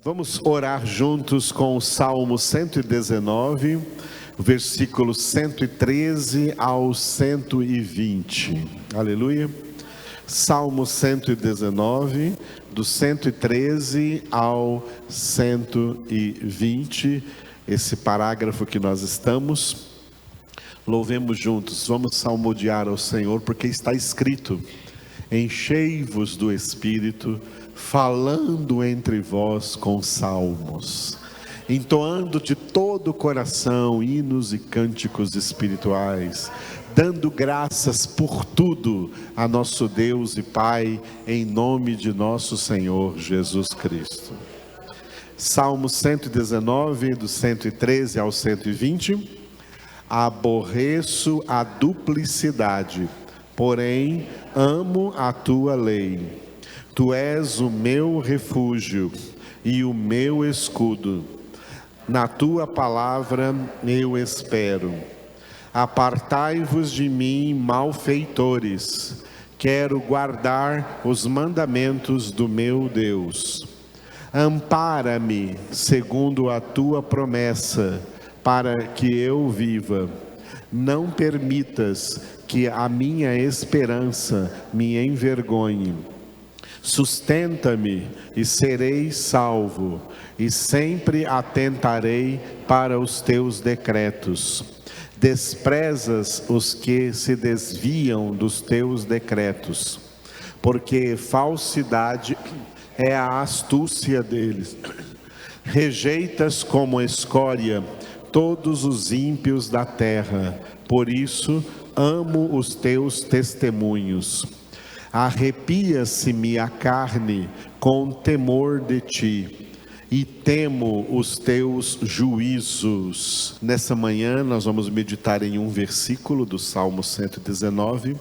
Vamos orar juntos com o Salmo 119, versículos 113 ao 120. Aleluia. Salmo 119, do 113 ao 120, esse parágrafo que nós estamos. Louvemos juntos, vamos salmodiar ao Senhor, porque está escrito: enchei-vos do Espírito, falando entre vós com salmos, entoando de todo o coração hinos e cânticos espirituais, dando graças por tudo a nosso Deus e Pai, em nome de nosso Senhor Jesus Cristo. Salmo 119, do 113 ao 120. Aborreço a duplicidade, porém amo a tua lei. Tu és o meu refúgio e o meu escudo. Na tua palavra eu espero. Apartai-vos de mim, malfeitores. Quero guardar os mandamentos do meu Deus. Ampara-me segundo a tua promessa, para que eu viva. Não permitas que a minha esperança me envergonhe. Sustenta-me e serei salvo, e sempre atentarei para os teus decretos. Desprezas os que se desviam dos teus decretos, porque falsidade é a astúcia deles. Rejeitas como escória todos os ímpios da terra, por isso amo os teus testemunhos. Arrepia-se-me a carne com temor de ti, e temo os teus juízos. Nessa manhã nós vamos meditar em um versículo do Salmo 119,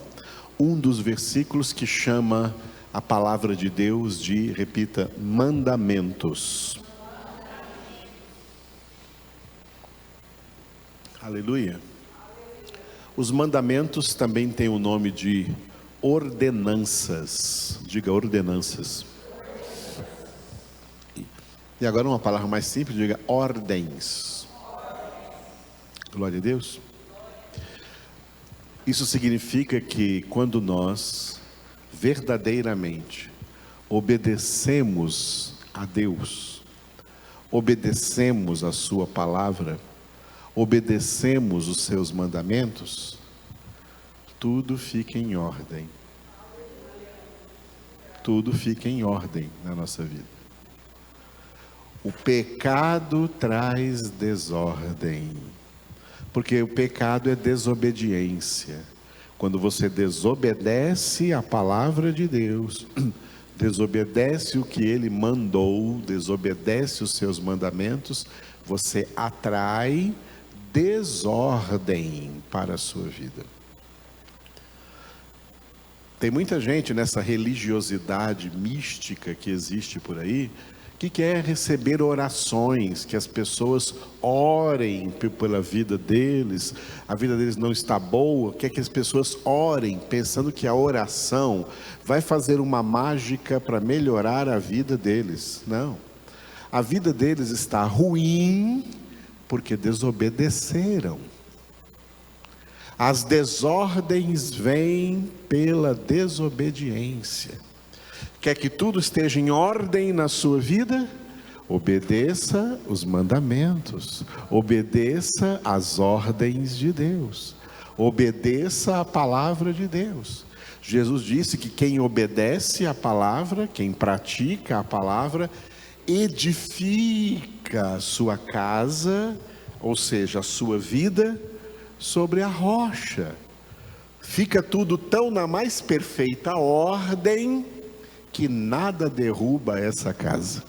um dos versículos que chama a palavra de Deus de, repita, mandamentos. Aleluia. Os mandamentos também têm o nome de ordenanças. Diga ordenanças. E agora uma palavra mais simples, diga ordens. Glória a Deus. Isso significa que quando nós verdadeiramente obedecemos a Deus, obedecemos a sua palavra, obedecemos os seus mandamentos, tudo fica em ordem. Tudo fica em ordem na nossa vida. O pecado traz desordem, porque o pecado é desobediência. Quando você desobedece a palavra de Deus, desobedece o que Ele mandou, desobedece os seus mandamentos, você atrai desordem para a sua vida. Tem muita gente nessa religiosidade mística que existe por aí, que quer receber orações, que as pessoas orem pela vida deles, a vida deles não está boa, quer que as pessoas orem, pensando que a oração vai fazer uma mágica para melhorar a vida deles. Não, a vida deles está ruim, porque desobedeceram. As desordens vêm pela desobediência. Quer que tudo esteja em ordem na sua vida? Obedeça os mandamentos, obedeça as ordens de Deus, obedeça a palavra de Deus. Jesus disse que quem obedece a palavra, quem pratica a palavra, edifica a sua casa, ou seja, a sua vida, sobre a rocha. Fica tudo tão na mais perfeita ordem, que nada derruba essa casa,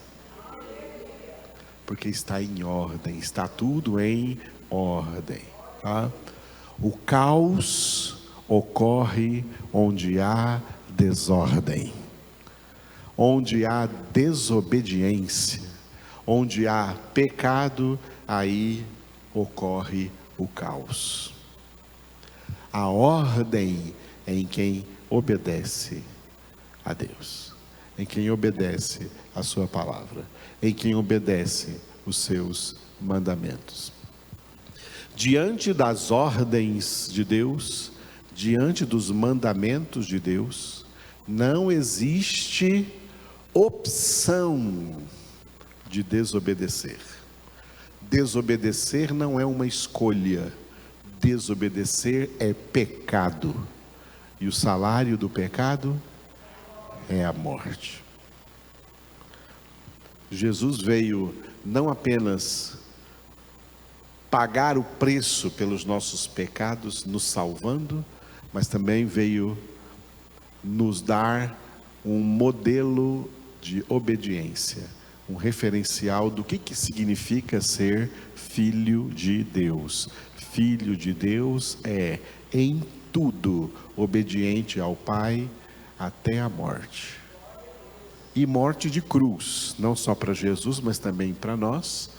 porque está em ordem, está tudo em ordem, tá? O caos ocorre onde há desordem, onde há desobediência, onde há pecado, aí ocorre o caos. A ordem é em quem obedece a Deus. em quem obedece a sua palavra, em quem obedece os seus mandamentos. Diante das ordens de Deus, diante dos mandamentos de Deus, não existe opção de desobedecer. Desobedecer não é uma escolha, desobedecer é pecado, e o salário do pecado é a morte. Jesus veio não apenas pagar o preço pelos nossos pecados, nos salvando, mas também veio nos dar um modelo de obediência, um referencial do que significa ser filho de Deus. Filho de Deus é, em tudo, obediente ao Pai até a morte. E morte de cruz, não só para Jesus, mas também para nós,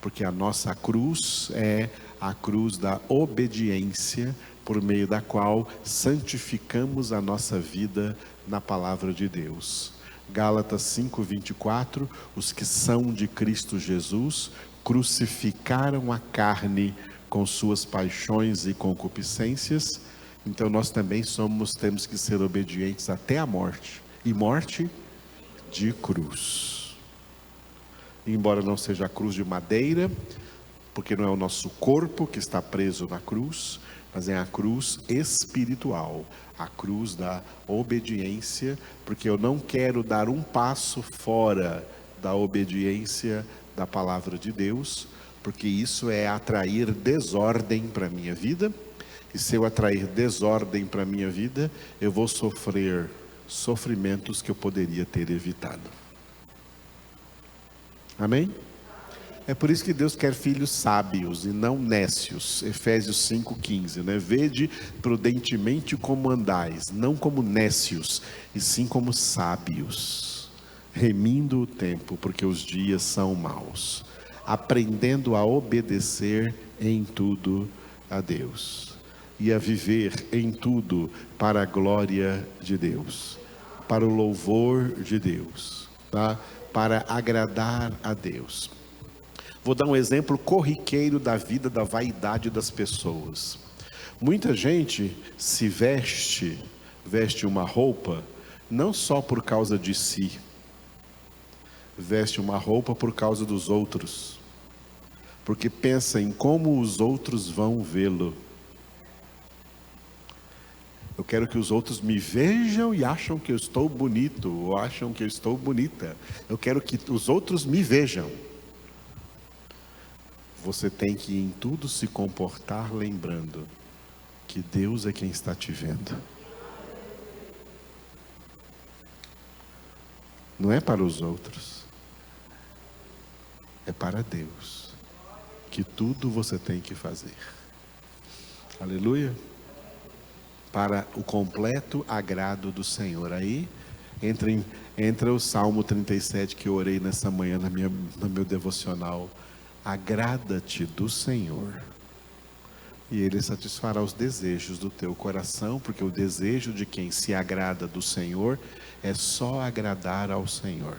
porque a nossa cruz é a cruz da obediência, por meio da qual santificamos a nossa vida na palavra de Deus. Gálatas 5:24, os que são de Cristo Jesus crucificaram a carne com suas paixões e concupiscências. Então nós também temos que ser obedientes até a morte, e morte de cruz. Embora não seja a cruz de madeira, porque não é o nosso corpo que está preso na cruz, mas é a cruz espiritual, a cruz da obediência, porque eu não quero dar um passo fora da obediência da palavra de Deus, porque isso é atrair desordem para a minha vida, e se eu atrair desordem para a minha vida, eu vou sofrer sofrimentos que eu poderia ter evitado. Amém? É por isso que Deus quer filhos sábios e não nécios. Efésios 5:15, né? Vede prudentemente como andais, não como nécios, e sim como sábios, remindo o tempo, porque os dias são maus, aprendendo a obedecer em tudo a Deus, e a viver em tudo para a glória de Deus, para o louvor de Deus, tá? Para agradar a Deus. Vou dar um exemplo corriqueiro da vida da vaidade das pessoas. Muita gente se veste uma roupa, não só por causa de si, veste uma roupa por causa dos outros, porque pensa em como os outros vão vê-lo. Eu quero que os outros me vejam e acham que eu estou bonito, ou acham que eu estou bonita. Eu quero que os outros me vejam. Você tem que em tudo se comportar lembrando que Deus é quem está te vendo. Não é para os outros, é para Deus que tudo você tem que fazer. Aleluia. Para o completo agrado do Senhor. Aí entra o Salmo 37 que eu orei nessa manhã no meu devocional. Agrada-te do Senhor, e Ele satisfará os desejos do teu coração, porque o desejo de quem se agrada do Senhor é só agradar ao Senhor,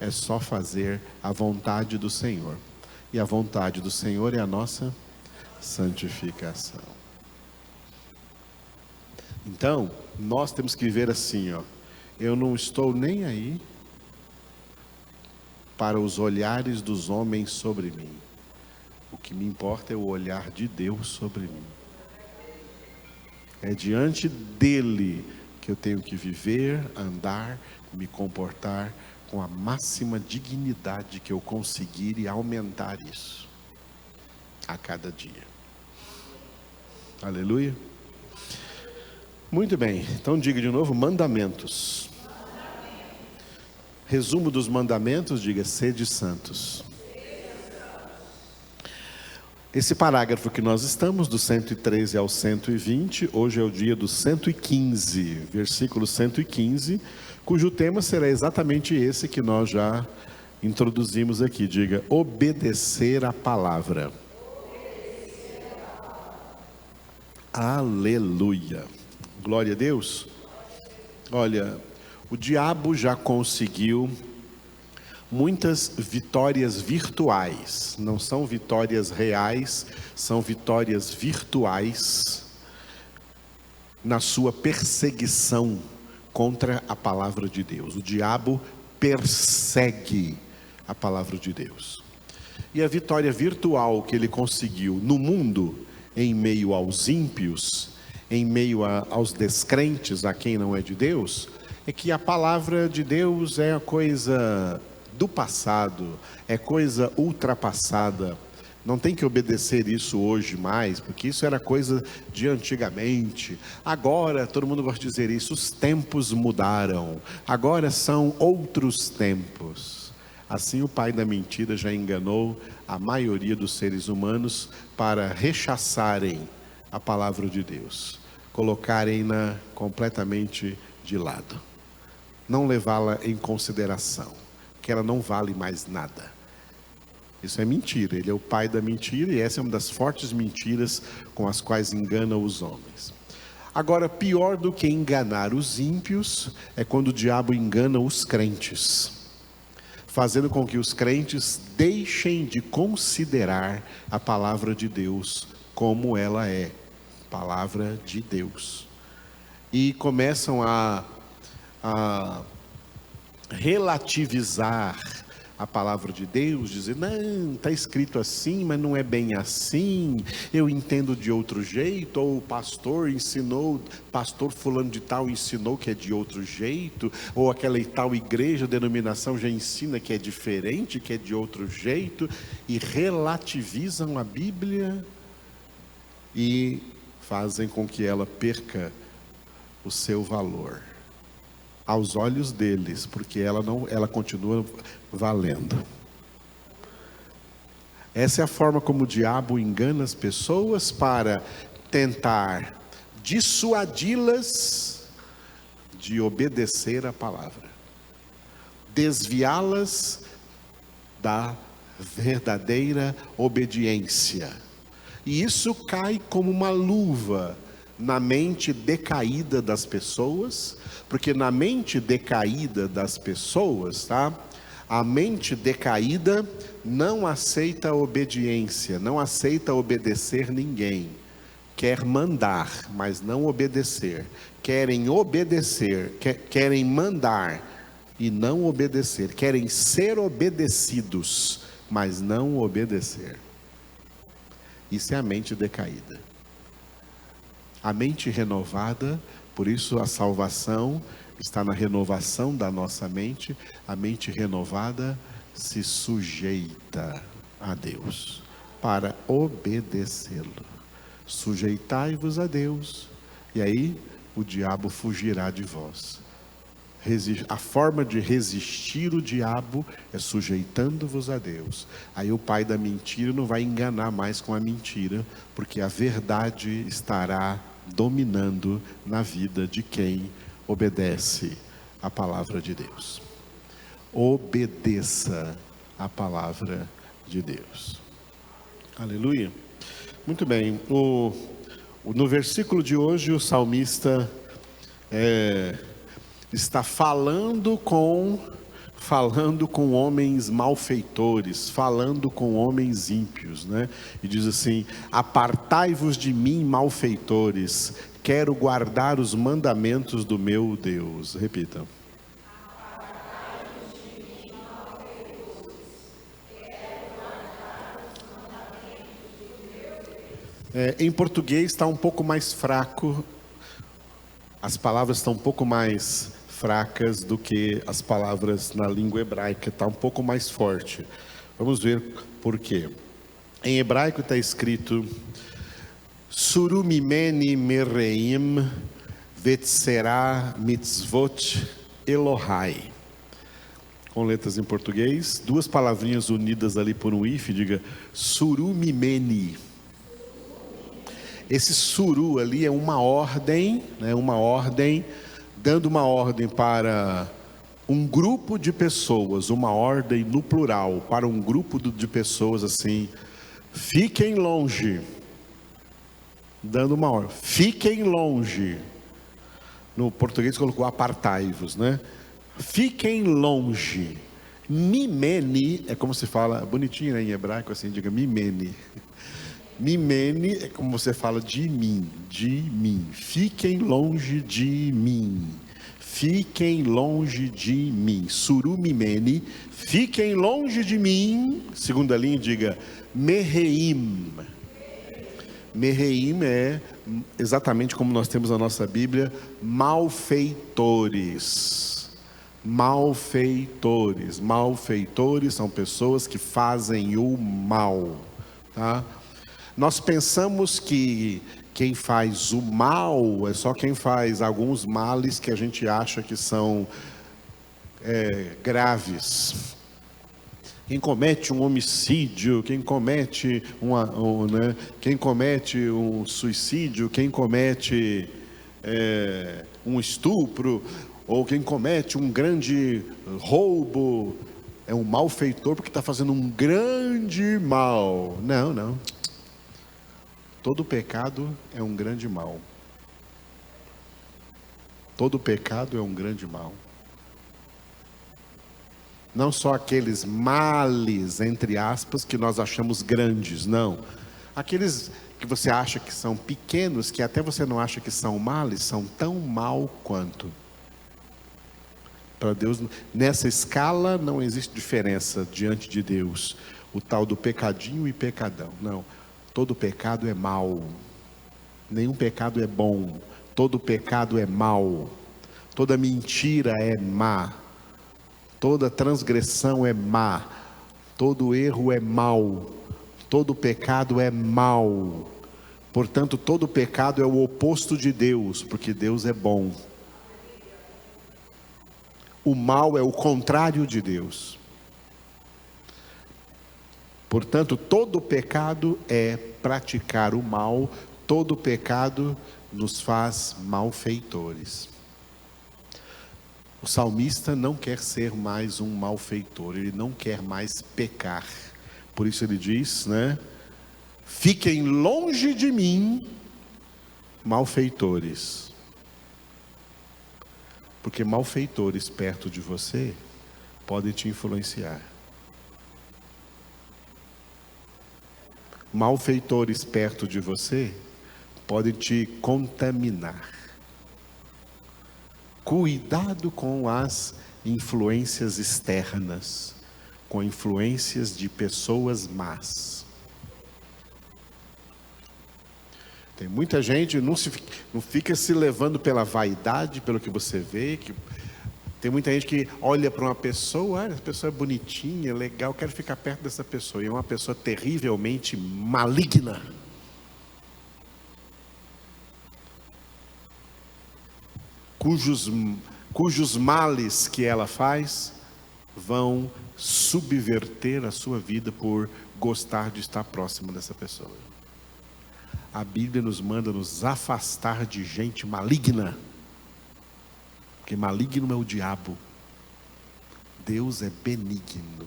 é só fazer a vontade do Senhor, e a vontade do Senhor é a nossa santificação. Então, nós temos que viver assim, ó. Eu não estou nem aí para os olhares dos homens sobre mim. O que me importa é o olhar de Deus sobre mim. É diante dele que eu tenho que viver, andar, me comportar com a máxima dignidade que eu conseguir, e aumentar isso a cada dia. Aleluia. Muito bem, então diga de novo: mandamentos. Resumo dos mandamentos, diga: sede santos. Esse parágrafo que nós estamos, do 113 ao 120, hoje é o dia do 115, versículo 115, cujo tema será exatamente esse que nós já introduzimos aqui. Diga: obedecer a palavra. Aleluia. Glória a Deus. Olha, O diabo já conseguiu muitas vitórias virtuais, não são vitórias reais, são vitórias virtuais na sua perseguição contra a palavra de Deus. O diabo persegue a palavra de Deus. E a vitória virtual que ele conseguiu no mundo, em meio aos ímpios, em meio aos descrentes, a quem não é de Deus, é que a palavra de Deus é a coisa do passado, é coisa ultrapassada. Não tem que obedecer isso hoje mais, porque isso era coisa de antigamente. Agora, todo mundo gosta de dizer isso, os tempos mudaram. Agora são outros tempos. Assim o pai da mentira já enganou a maioria dos seres humanos para rechaçarem a palavra de Deus, colocarem-na completamente de lado, não levá-la em consideração, que ela não vale mais nada. Isso é mentira, ele é o pai da mentira e essa é uma das fortes mentiras com as quais engana os homens. Agora, pior do que enganar os ímpios é quando o diabo engana os crentes, fazendo com que os crentes deixem de considerar a palavra de Deus como ela é, palavra de Deus, e começam a relativizar a palavra de Deus, dizer, não, está escrito assim, mas não é bem assim, eu entendo de outro jeito, ou o pastor ensinou, pastor fulano de tal ensinou que é de outro jeito, ou aquela tal igreja, denominação já ensina que é diferente, que é de outro jeito, e relativizam a Bíblia e fazem com que ela perca o seu valor aos olhos deles, porque ela continua valendo. Essa é a forma como o diabo engana as pessoas para tentar dissuadi-las de obedecer a palavra, desviá-las da verdadeira obediência. E isso cai como uma luva na mente decaída das pessoas, porque na mente decaída das pessoas, tá? A mente decaída não aceita obediência, não aceita obedecer ninguém. Quer mandar, mas não obedecer. Querem obedecer, querem mandar e não obedecer. Querem ser obedecidos, mas não obedecer. Isso é a mente decaída. A mente renovada, por isso a salvação está na renovação da nossa mente. A mente renovada se sujeita a Deus para obedecê-lo. Sujeitai-vos a Deus, e aí o diabo fugirá de vós. A forma de resistir o diabo é sujeitando-vos a Deus. Aí o pai da mentira não vai enganar mais com a mentira, porque a verdade estará dominando na vida de quem obedece a palavra de Deus. Obedeça a palavra de Deus. Aleluia. Muito bem. No versículo de hoje o salmista está falando com homens malfeitores, falando com homens ímpios, né? E diz assim: apartai-vos de mim, malfeitores, quero guardar os mandamentos do meu Deus. Repita. Apartai-vos de mim, malfeitores, quero guardar os mandamentos do meu Deus. Em português está um pouco mais fraco, as palavras estão um pouco mais fracas do que as palavras na língua hebraica, está um pouco mais forte. Vamos ver por quê. Em hebraico está escrito Suru mimeni mereim vetzerá mitzvot Elohai. Com letras em português, duas palavrinhas unidas ali por um if, diga Suru mimeni. Esse suru ali é uma ordem, né, dando uma ordem para um grupo de pessoas, uma ordem no plural, para um grupo de pessoas assim, fiquem longe, dando uma ordem, fiquem longe, no português colocou apartai-vos, né? Fiquem longe. Mimene, é como se fala, bonitinho, né, em hebraico assim, diga mimene. Mimene é como você fala de mim, de mim. Fiquem longe de mim. Fiquem longe de mim. Surumimene, fiquem longe de mim. Segunda linha, diga Mereim. Mereim é exatamente como nós temos na nossa Bíblia, malfeitores. Malfeitores. Malfeitores são pessoas que fazem o mal, tá? Nós pensamos que quem faz o mal é só quem faz alguns males que a gente acha que são graves. Quem comete um homicídio, quem comete quem comete um suicídio, quem comete um estupro, ou quem comete um grande roubo, é um malfeitor porque está fazendo um grande mal. Não, não. Todo pecado é um grande mal. Todo pecado é um grande mal. Não só aqueles males, entre aspas, que nós achamos grandes, não. Aqueles que você acha que são pequenos, que até você não acha que são males, são tão mal quanto. Para Deus, nessa escala não existe diferença diante de Deus. O tal do pecadinho e pecadão, não. Todo pecado é mau, nenhum pecado é bom, todo pecado é mau, toda mentira é má, toda transgressão é má, todo erro é mau, todo pecado é mau. Portanto, todo pecado é o oposto de Deus, porque Deus é bom. O mal é o contrário de Deus. Portanto, todo pecado é praticar o mal, todo pecado nos faz malfeitores. O salmista não quer ser mais um malfeitor, ele não quer mais pecar. Por isso ele diz, né? Fiquem longe de mim, malfeitores. Porque malfeitores perto de você podem te influenciar. Malfeitores perto de você podem te contaminar. Cuidado com as influências externas, com influências de pessoas más. Tem muita gente não fica se levando pela vaidade, pelo que você vê. Tem muita gente que olha para uma pessoa, essa pessoa é bonitinha, legal, quero ficar perto dessa pessoa. E é uma pessoa terrivelmente maligna. Cujos males que ela faz vão subverter a sua vida por gostar de estar próximo dessa pessoa. A Bíblia nos manda nos afastar de gente maligna. Porque maligno é o diabo. Deus é benigno.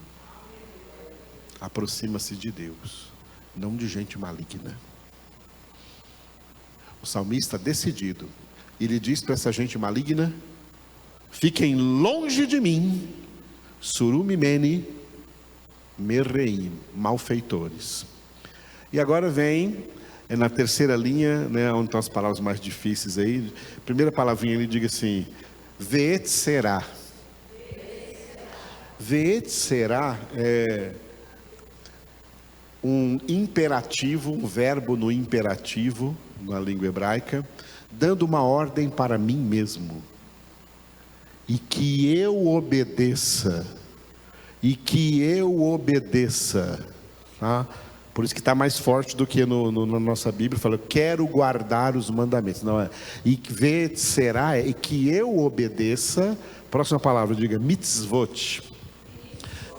Aproxima-se de Deus, não de gente maligna. O salmista decidido, ele diz para essa gente maligna: fiquem longe de mim, surumimene, mereim, malfeitores. E agora vem, na terceira linha, né, onde estão as palavras mais difíceis aí. Primeira palavrinha, ele diz assim: Veet será. Veet será é um imperativo, um verbo no imperativo, na língua hebraica, dando uma ordem para mim mesmo. E que eu obedeça. E que eu obedeça. Tá? Por isso que está mais forte do que na nossa Bíblia, fala, quero guardar os mandamentos. Não é, e ver será, e que eu obedeça. Próxima palavra, diga mitzvot.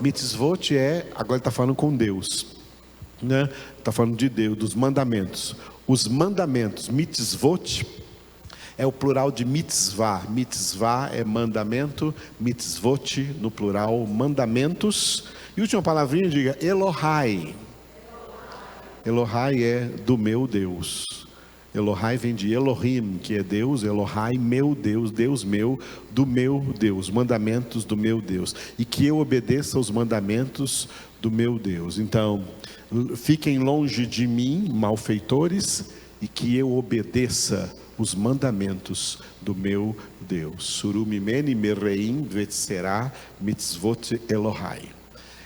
Mitzvot agora ele está falando com Deus, né? Está falando de Deus, dos mandamentos. Os mandamentos, mitzvot, é o plural de mitzvah. Mitzvah é mandamento, mitzvot no plural, mandamentos. E última palavrinha, diga Elohai. Elohai é do meu Deus. Elohai vem de Elohim, que é Deus. Elohai, meu Deus, Deus meu, do meu Deus, mandamentos do meu Deus, e que eu obedeça aos mandamentos do meu Deus. Então, fiquem longe de mim, malfeitores, e que eu obedeça os mandamentos do meu Deus. Surumimene mereim vetserá mitzvot Elohai.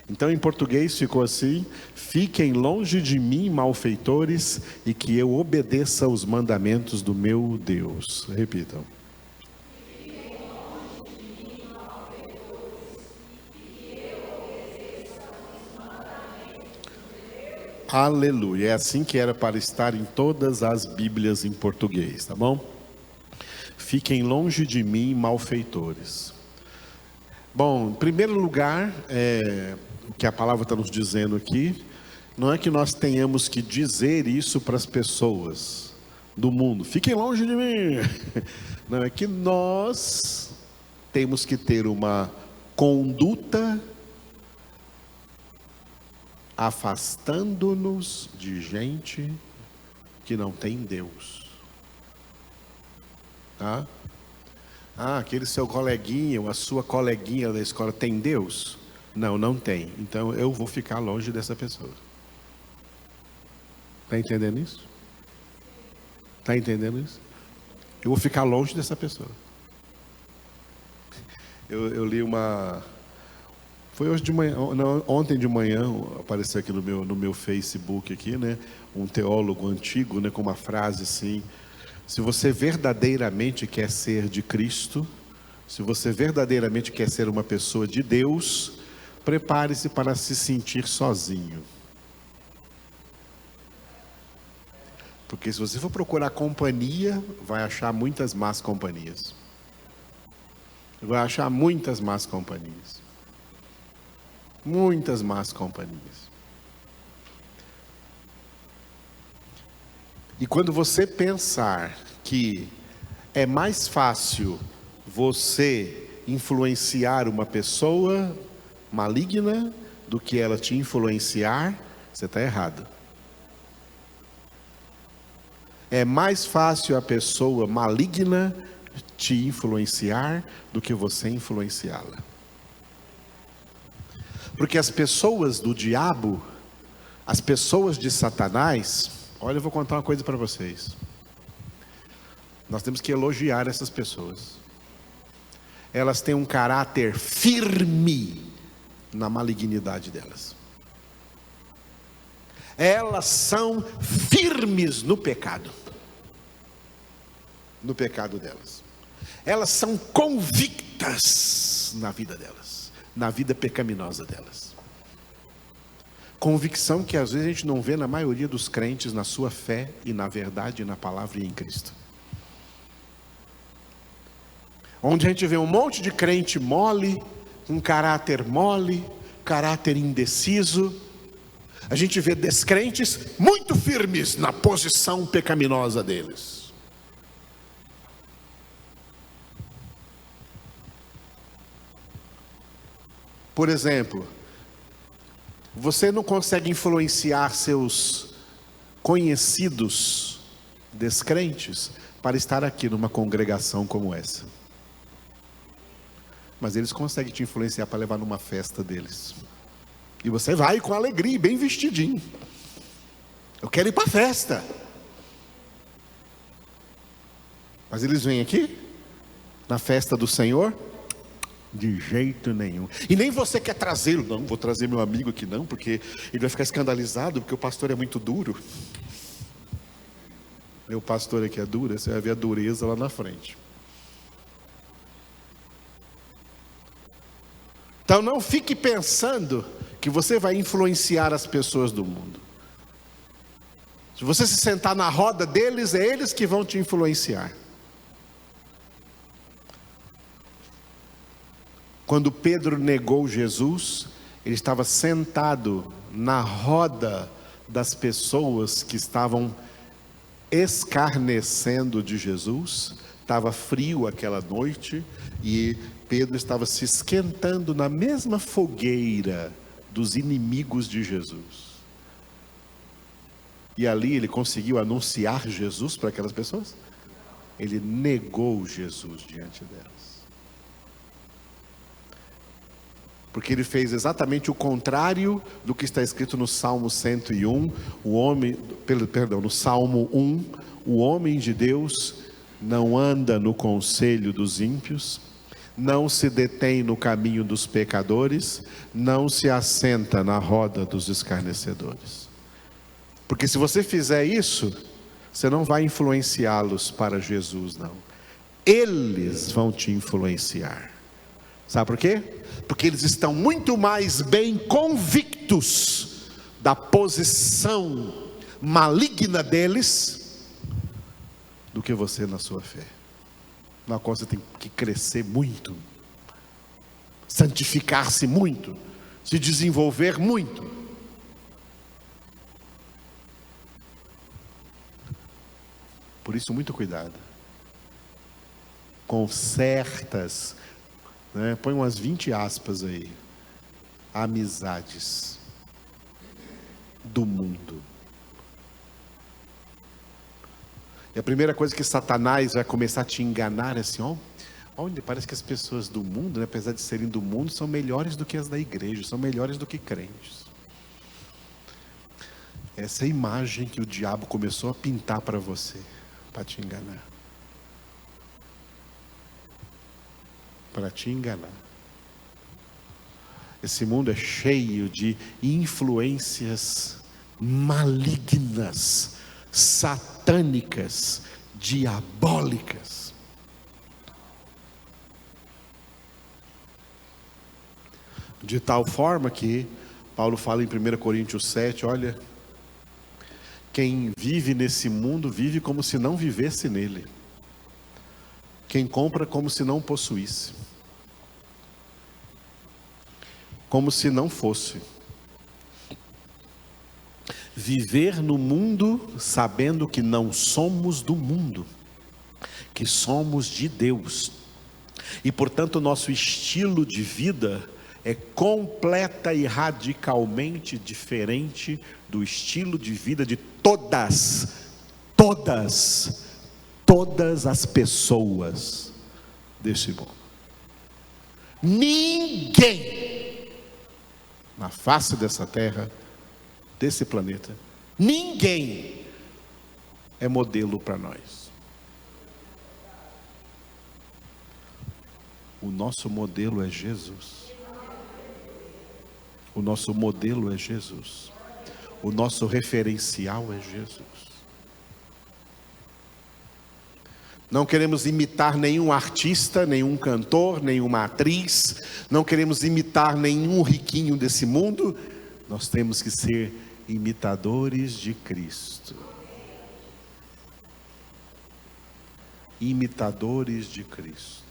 Então em português ficou assim: fiquem longe de mim, malfeitores, e que eu obedeça aos mandamentos do meu Deus. Repitam. Aleluia. É assim que era para estar em todas as Bíblias em português, tá bom? Fiquem longe de mim, malfeitores. Bom, em primeiro lugar, o que a palavra está nos dizendo aqui, não é que nós tenhamos que dizer isso para as pessoas do mundo: fiquem longe de mim. Não, é que nós temos que ter uma conduta afastando-nos de gente que não tem Deus. Tá? Aquele seu coleguinha ou a sua coleguinha da escola tem Deus? Não, não tem. Então eu vou ficar longe dessa pessoa. Está entendendo isso? Está entendendo isso? Eu vou ficar longe dessa pessoa. Eu li uma... Foi hoje de manhã, não, ontem de manhã, apareceu aqui no meu Facebook aqui, né? Um teólogo antigo, né, com uma frase assim: se você verdadeiramente quer ser de Cristo, se você verdadeiramente quer ser uma pessoa de Deus, prepare-se para se sentir sozinho. Porque se você for procurar companhia, vai achar muitas más companhias. Vai achar muitas más companhias. Muitas más companhias. E quando você pensar que é mais fácil você influenciar uma pessoa maligna do que ela te influenciar, você está errado. É mais fácil a pessoa maligna te influenciar do que você influenciá-la. Porque as pessoas do diabo, as pessoas de Satanás, olha, eu vou contar uma coisa para vocês. Nós temos que elogiar essas pessoas. Elas têm um caráter firme na malignidade delas. Elas são firmes no pecado. No pecado delas. Elas são convictas na vida delas, na vida pecaminosa delas. Convicção que às vezes a gente não vê na maioria dos crentes, na sua fé e na verdade, na palavra e em Cristo. Onde a gente vê um monte de crente mole, um caráter mole, caráter indeciso. A gente vê descrentes muito firmes na posição pecaminosa deles. Por exemplo, você não consegue influenciar seus conhecidos descrentes para estar aqui numa congregação como essa. Mas eles conseguem te influenciar para levar numa festa deles. E você vai com alegria, bem vestidinho. Eu quero ir para a festa. Mas eles vêm aqui, na festa do Senhor? De jeito nenhum. E nem você quer trazê-lo. Não, vou trazer meu amigo aqui não, porque ele vai ficar escandalizado, porque o pastor é muito duro. Meu pastor aqui é duro, você vai ver a dureza lá na frente. Então não fique pensando que você vai influenciar as pessoas do mundo. Se você se sentar na roda deles, é eles que vão te influenciar. Quando Pedro negou Jesus, ele estava sentado na roda das pessoas que estavam escarnecendo de Jesus. Estava frio aquela noite e Pedro estava se esquentando na mesma fogueira dos inimigos de Jesus. E ali ele conseguiu anunciar Jesus para aquelas pessoas? Ele negou Jesus diante delas. Porque ele fez exatamente o contrário do que está escrito no Salmo 101, no Salmo 1, o homem de Deus não anda no conselho dos ímpios, não se detém no caminho dos pecadores, não se assenta na roda dos escarnecedores. Porque se você fizer isso, você não vai influenciá-los para Jesus, não. Eles vão te influenciar. Sabe por quê? Porque eles estão muito mais bem convictos da posição maligna deles do que você na sua fé. Na qual você tem que crescer muito, santificar-se muito, se desenvolver muito. Por isso, muito cuidado com certas, põe umas 20 aspas aí, amizades do mundo. E a primeira coisa que Satanás vai começar a te enganar é assim, olha, parece que as pessoas do mundo, apesar de serem do mundo, são melhores do que as da igreja, são melhores do que crentes. Essa é a imagem que o diabo começou a pintar para você, para te enganar. Para te enganar. Esse mundo é cheio de influências malignas, satânicas, diabólicas. De tal forma que Paulo fala em 1 Coríntios 7, olha, quem vive nesse mundo vive como se não vivesse nele. Quem compra como se não possuísse. Como se não fosse. Viver no mundo sabendo que não somos do mundo, que somos de Deus. E portanto o nosso estilo de vida é completa e radicalmente diferente do estilo de vida de todas as pessoas desse mundo. Ninguém na face dessa terra, desse planeta, ninguém é modelo para nós. O nosso modelo é Jesus. O nosso modelo é Jesus. O nosso referencial é Jesus. Não queremos imitar nenhum artista, nenhum cantor, nenhuma atriz. Não queremos imitar nenhum riquinho desse mundo. Nós temos que ser imitadores de Cristo. Imitadores de Cristo.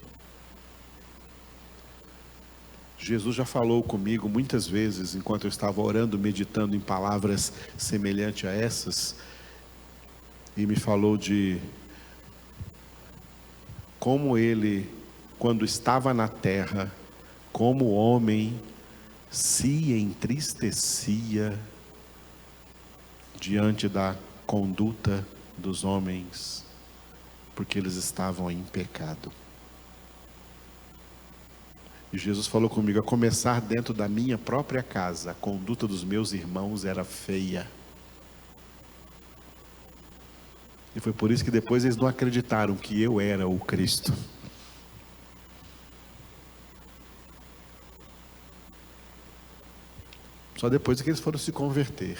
Jesus já falou comigo muitas vezes, enquanto eu estava orando, meditando em palavras semelhantes a essas, e me falou de como ele, quando estava na terra, como homem, se entristecia diante da conduta dos homens, porque eles estavam em pecado. E Jesus falou comigo, a começar dentro da minha própria casa, a conduta dos meus irmãos era feia. E foi por isso que depois eles não acreditaram que eu era o Cristo. Só depois que eles foram se converter.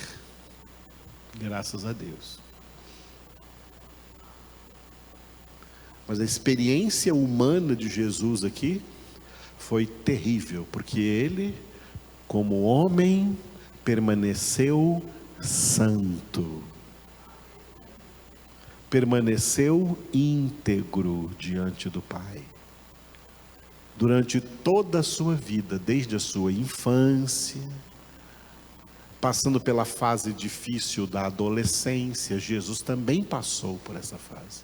Graças a Deus. Mas a experiência humana de Jesus aqui foi terrível, porque ele, como homem, permaneceu santo. Permaneceu íntegro diante do Pai. Durante toda a sua vida, desde a sua infância, passando pela fase difícil da adolescência, Jesus também passou por essa fase,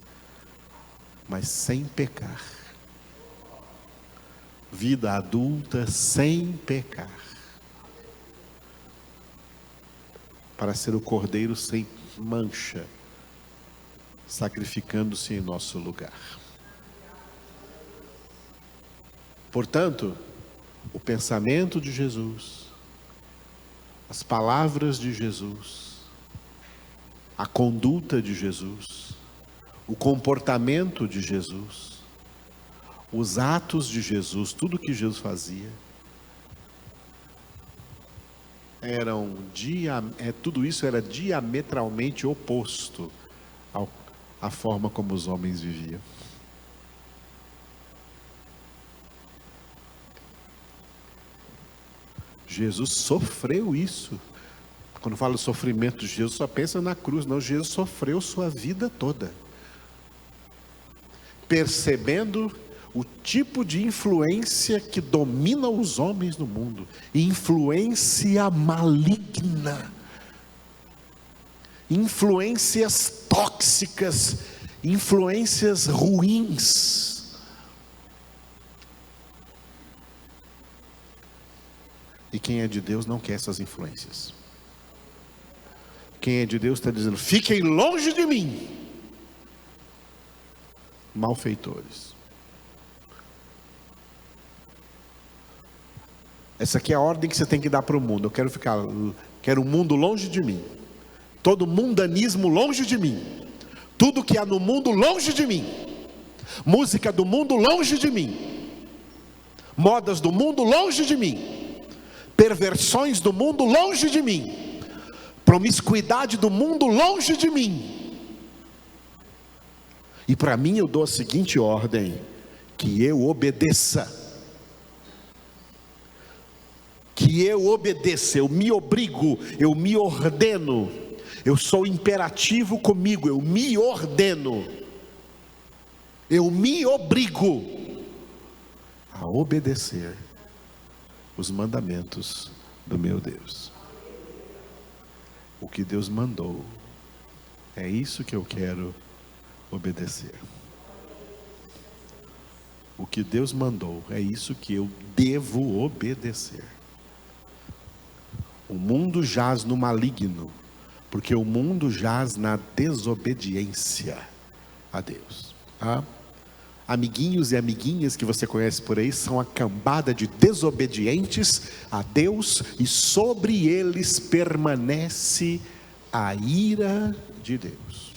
mas sem pecar. Vida adulta sem pecar. para ser o Cordeiro sem mancha, sacrificando-se em nosso lugar. Portanto, o pensamento de Jesus, as palavras de Jesus, a conduta de Jesus, o comportamento de Jesus, os atos de Jesus, tudo que Jesus fazia, tudo isso era diametralmente oposto à forma como os homens viviam. Jesus sofreu isso. Quando fala sofrimento de Jesus, só pensa na cruz. Não, Jesus sofreu sua vida toda, percebendo o tipo de influência que domina os homens no mundo, influência maligna, influências tóxicas, influências ruins. E quem é de Deus não quer essas influências. Quem é de Deus está dizendo: fiquem longe de mim, malfeitores. Essa aqui é a ordem que você tem que dar para o mundo. Quero o mundo longe de mim, todo mundanismo longe de mim, tudo que há no mundo longe de mim, música do mundo longe de mim, modas do mundo longe de mim, perversões do mundo longe de mim, promiscuidade do mundo longe de mim. E para mim eu dou a seguinte ordem: que eu obedeça. Que eu obedeça, eu me obrigo, eu me ordeno, eu sou imperativo comigo, eu me ordeno, eu me obrigo a obedecer os mandamentos do meu Deus. O que Deus mandou, é isso que eu quero obedecer. O que Deus mandou, é isso que eu devo obedecer. O mundo jaz no maligno, porque o mundo jaz na desobediência a Deus. Tá? Amiguinhos e amiguinhas que você conhece por aí são a cambada de desobedientes a Deus, e sobre eles permanece a ira de Deus.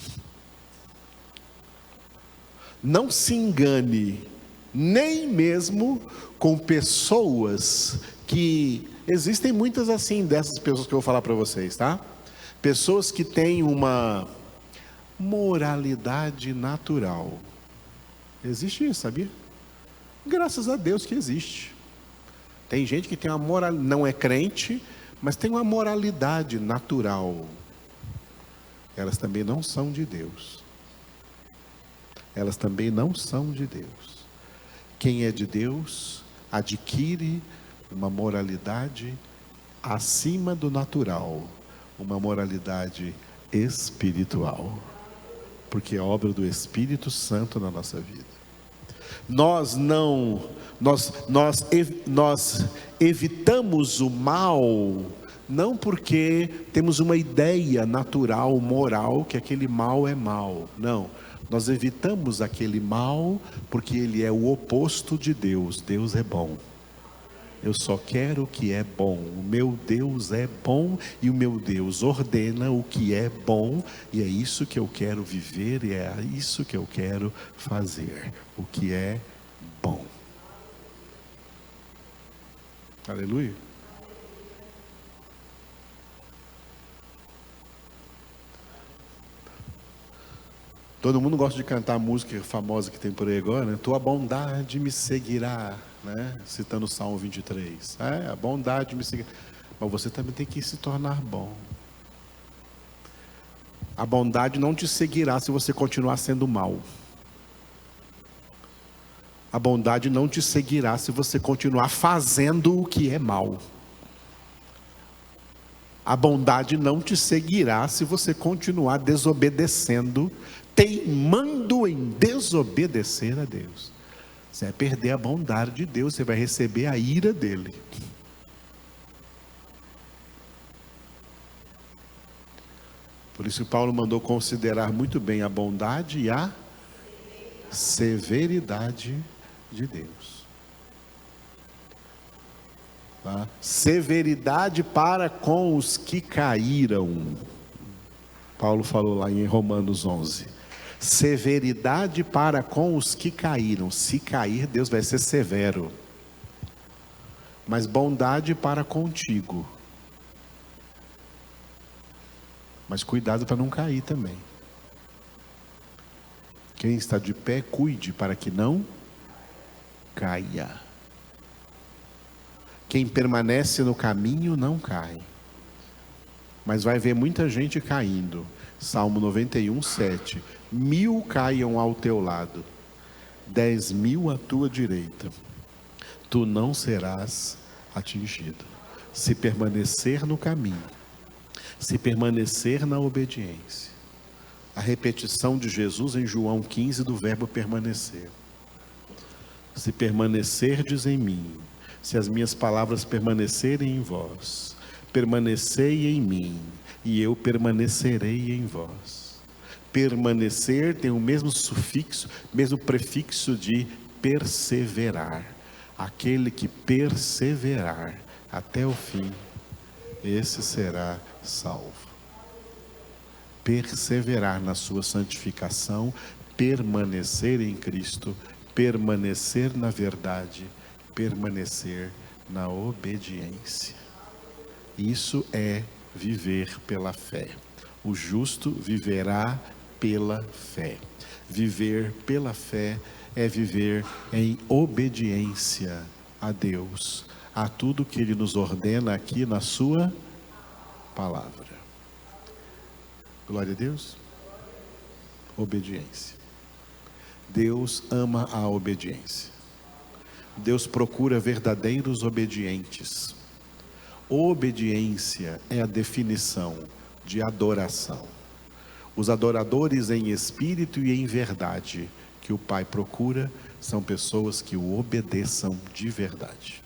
Não se engane, nem mesmo com pessoas que... Existem muitas assim, dessas pessoas que eu vou falar para vocês, tá? Pessoas que têm uma moralidade natural. Existe isso, sabia? Graças a Deus que existe. Tem gente que tem uma moral, não é crente, mas tem uma moralidade natural. Elas também não são de Deus. Elas também não são de Deus. Quem é de Deus adquire uma moralidade acima do natural, uma moralidade espiritual, porque é obra do Espírito Santo na nossa vida. Nós evitamos o mal, não porque temos uma ideia natural, moral, que aquele mal é mal. Não, nós evitamos aquele mal porque ele é o oposto de Deus. Deus é bom. Eu só quero o que é bom. O meu Deus é bom e o meu Deus ordena o que é bom, e é isso que eu quero viver, e é isso que eu quero fazer, o que é bom. Aleluia. Todo mundo gosta de cantar a música famosa que tem por aí agora, né? Tua bondade me seguirá, né? Citando o Salmo 23. A bondade me seguirá. Mas você também tem que se tornar bom. A bondade não te seguirá se você continuar sendo mau. A bondade não te seguirá se você continuar fazendo o que é mal. A bondade não te seguirá se você continuar desobedecendo, teimando em desobedecer a Deus. Você vai perder a bondade de Deus, você vai receber a ira dele. Por isso que Paulo mandou considerar muito bem a bondade e a severidade de Deus. Tá? Severidade para com os que caíram. Paulo falou lá em Romanos 11. Severidade para com os que caíram. Se cair, Deus vai ser severo. Mas bondade para contigo. Mas cuidado para não cair também. Quem está de pé, cuide para que não caia. Quem permanece no caminho não cai. Mas vai ver muita gente caindo. Salmo 91, 7. 1000 caiam ao teu lado, 10.000 à tua direita. Tu não serás atingido. Se permanecer no caminho, se permanecer na obediência. A repetição de Jesus em João 15 do verbo permanecer. Se permanecerdes em mim, se as minhas palavras permanecerem em vós, permanecei em mim, e eu permanecerei em vós. Permanecer tem o mesmo sufixo, mesmo prefixo de perseverar. Aquele que perseverar até o fim, esse será salvo. Perseverar na sua santificação, permanecer em Cristo, permanecer na verdade, permanecer na obediência. Isso é viver pela fé. O justo viverá pela fé. Viver pela fé é viver em obediência a Deus, a tudo que Ele nos ordena aqui na sua palavra. Glória a Deus. Obediência. Deus ama a obediência. Deus procura verdadeiros obedientes. Obediência é a definição de adoração. Os adoradores em espírito e em verdade que o Pai procura são pessoas que o obedeçam de verdade.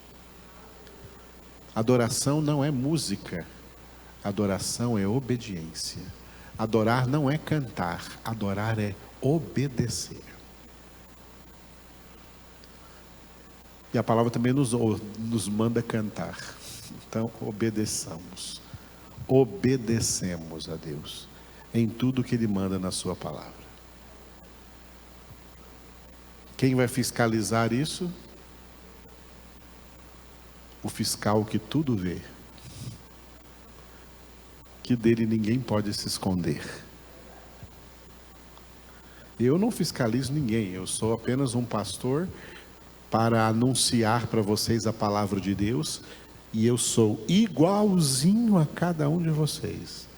Adoração não é música, adoração é obediência. Adorar não é cantar, adorar é obedecer. E a palavra também nos manda cantar. Então, obedecemos a Deus em tudo que Ele manda na sua palavra. Quem vai fiscalizar isso? O fiscal que tudo vê, que dele ninguém pode se esconder. Eu não fiscalizo ninguém, eu sou apenas um pastor para anunciar para vocês a palavra de Deus, e eu sou igualzinho a cada um de vocês,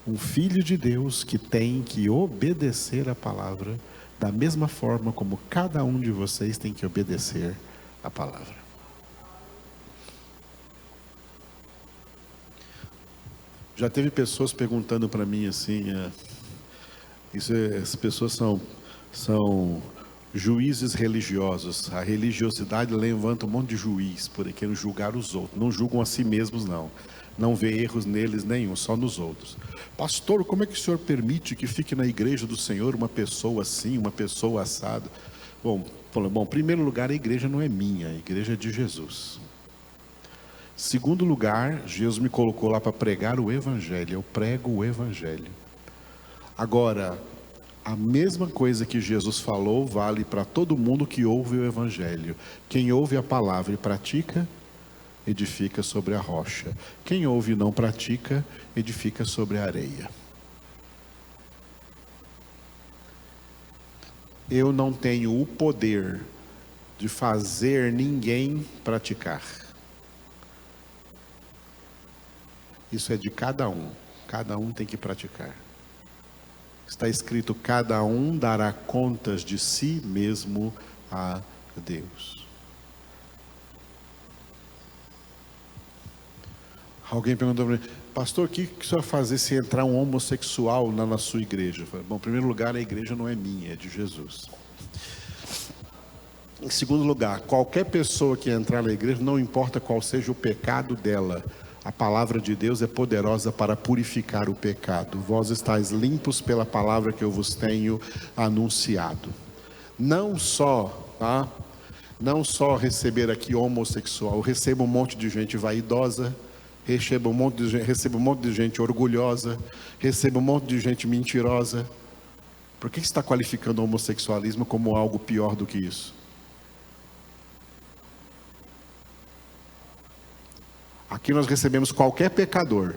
um filho de Deus que tem que obedecer a palavra da mesma forma como cada um de vocês tem que obedecer a palavra. Já teve pessoas perguntando para mim assim, as pessoas são juízes religiosos. A religiosidade levanta um monte de juiz por aí, querendo julgar os outros. Não julgam a si mesmos, não. Não vê erros neles nenhum, só nos outros. Pastor, como é que o senhor permite que fique na igreja do Senhor uma pessoa assim, uma pessoa assada? Bom, em primeiro lugar, a igreja não é minha, a igreja é de Jesus. Segundo lugar, Jesus me colocou lá para pregar o Evangelho. Eu prego o Evangelho. Agora, a mesma coisa que Jesus falou vale para todo mundo que ouve o Evangelho. Quem ouve a palavra e pratica, edifica sobre a rocha. Quem ouve e não pratica, edifica sobre a areia. Eu não tenho o poder de fazer ninguém praticar. Isso é de cada um tem que praticar. Está escrito, cada um dará contas de si mesmo a Deus. Alguém perguntou para mim, pastor, o que o senhor vai fazer se entrar um homossexual na sua igreja? Eu falei, bom, em primeiro lugar, a igreja não é minha, é de Jesus. Em segundo lugar, qualquer pessoa que entrar na igreja, não importa qual seja o pecado dela, A palavra de Deus é poderosa para purificar o pecado. Vós estáis limpos pela palavra que eu vos tenho anunciado. Não só, tá? Não só receber aqui homossexual, eu recebo um monte de gente vaidosa, recebo um monte de gente orgulhosa, recebo um monte de gente mentirosa. Por que você está qualificando o homossexualismo como algo pior do que isso? Aqui nós recebemos qualquer pecador.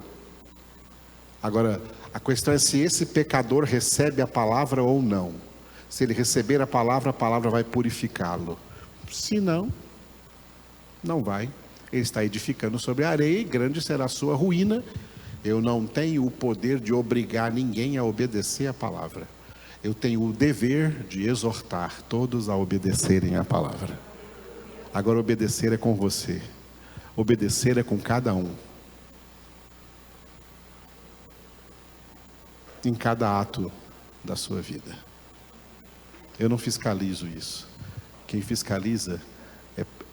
Agora, a questão é se esse pecador recebe a palavra ou não. Se ele receber a palavra vai purificá-lo. Se não, não vai. Ele está edificando sobre a areia e grande será a sua ruína. Eu não tenho o poder de obrigar ninguém a obedecer a palavra. Eu tenho o dever de exortar todos a obedecerem a palavra. Agora, obedecer é com você. Obedecer é com cada um. Em cada ato da sua vida. Eu não fiscalizo isso. Quem fiscaliza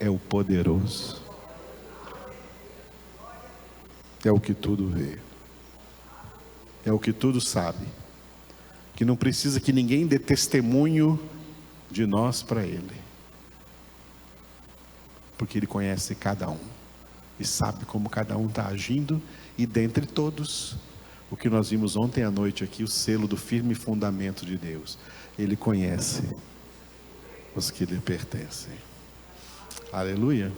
é o poderoso. É o que tudo vê. É o que tudo sabe. Que não precisa que ninguém dê testemunho de nós para Ele. Porque Ele conhece cada um. E sabe como cada um está agindo. E dentre todos, o que nós vimos ontem à noite aqui, o selo do firme fundamento de Deus. Ele conhece os que lhe pertencem. Aleluia.